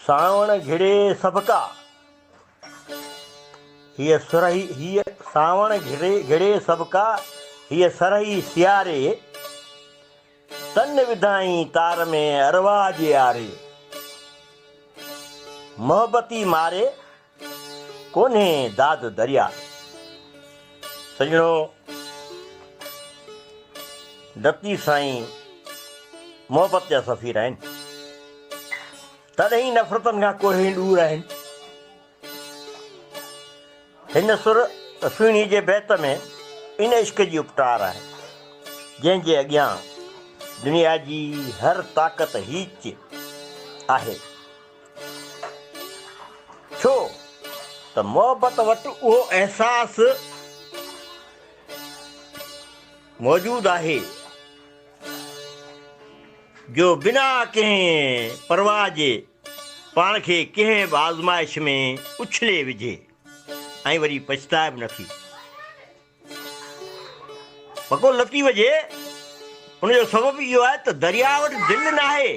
सावण घिड़े सबका हीअ सुरही हीअ सावण घिड़े सबका हीअ सरही सियारे तन विधाई तार में अरवा जे आरे मोहब्बती मारे कोन्हे दाद दरिया। सजणो लतीफ़ साईं मोहब्बत जा सफ़ीर आहिनि, तॾहिं नफ़रतनि खां कोई दूर आहिनि। हिन सुहिणी जे बैत में इन इश्क जी उपटार आहे जंहिंजे अॻियां दुनिया जी हर ताक़त हीच आहे। छो त मोहब्बत वटि उहो अहसासु मौजूदु आहे जो बिना कंहिं परवाह जे पाण खे कंहिं बि आज़माइश में उछले विझे ऐं वरी पछताए बि नथी। पको लतीफ़ जे उनजो सबबु इहो आहे त दरिया वटि दिलि न आहे,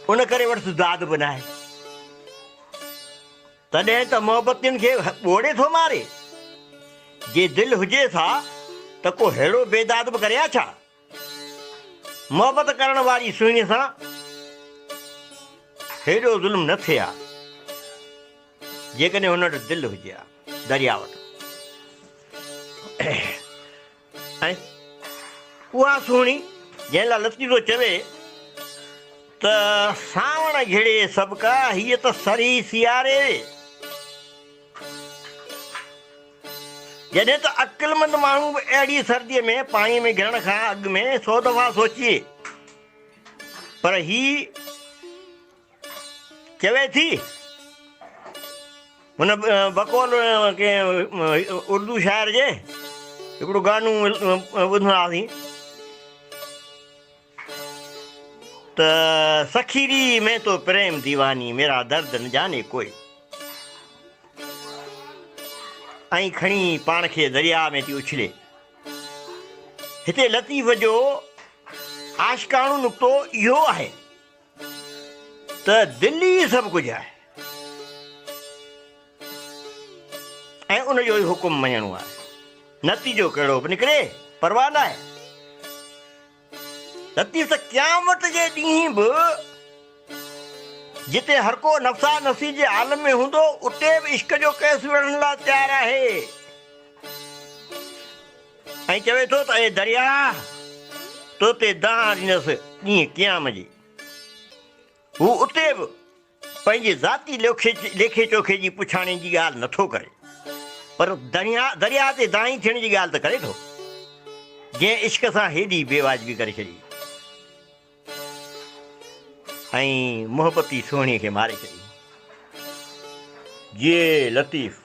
उन करे वटि दाद बि न आहे। तॾहिं त मोहब्बतियुनि खे ॿोड़े थो मारे। जे दिलि हुजे था त को अहिड़ो बेदाद बि करे आ छा? मोहब्बत करण वारी सुहिणीअ सां हेॾो ज़ुल्म न थिए हा जेकॾहिं हुन वटि दिलि हुजे हा दरिया वटि। ऐं उहा सुहिणी जंहिं लाइ लतीफ़ चवे त सावण घिड़े सबका हीअ त सरी सियारे। जॾहिं त अकुलमंद माण्हू बि अहिड़ी सर्दीअ में पाणीअ में घिरण खां अॻु में 100 दफ़ा सोचे, पर ही चवे थी हुन बकौल कंहिं उर्दू शाइर जे हिकिड़ो गानो ॿुधंदासीं त सखीरी में तो प्रेम दीवानी मेरा दर्द न जाने कोई, ऐं खणी पाण खे दरिया में थी उछले। हिते लतीफ़ जो आशिकाणो नुक़्तो इहो आहे त दिलि ई सभु कुझु आहे ऐं उनजो ई हुकुम मञणो आहे। नतीजो कहिड़ो बि निकिरे परवाह न आहे। लतीफ़ त क़यामत जे ॾींहुं बि जिते हर को नफ़्सा नफ़सी जे आलम में हूंदो उते बि इश्क जो केस विढ़ण लाइ तयारु आहे ऐं चवे थो त ए दरिया तो ते दाह ॾिनसि ॾींहुं क़याम जी। हू उते बि पंहिंजे ज़ाती लेखे चोखे जी पुछाणे जी ॻाल्हि नथो करे, पर दरिया ते दाही थियण जी ॻाल्हि त करे थो जंहिं इश्क सां हेॾी बेवाजिबी करे छॾी ऐं मोहब्बती सुहिणीअ खे मारे छॾी। ये लतीफ़।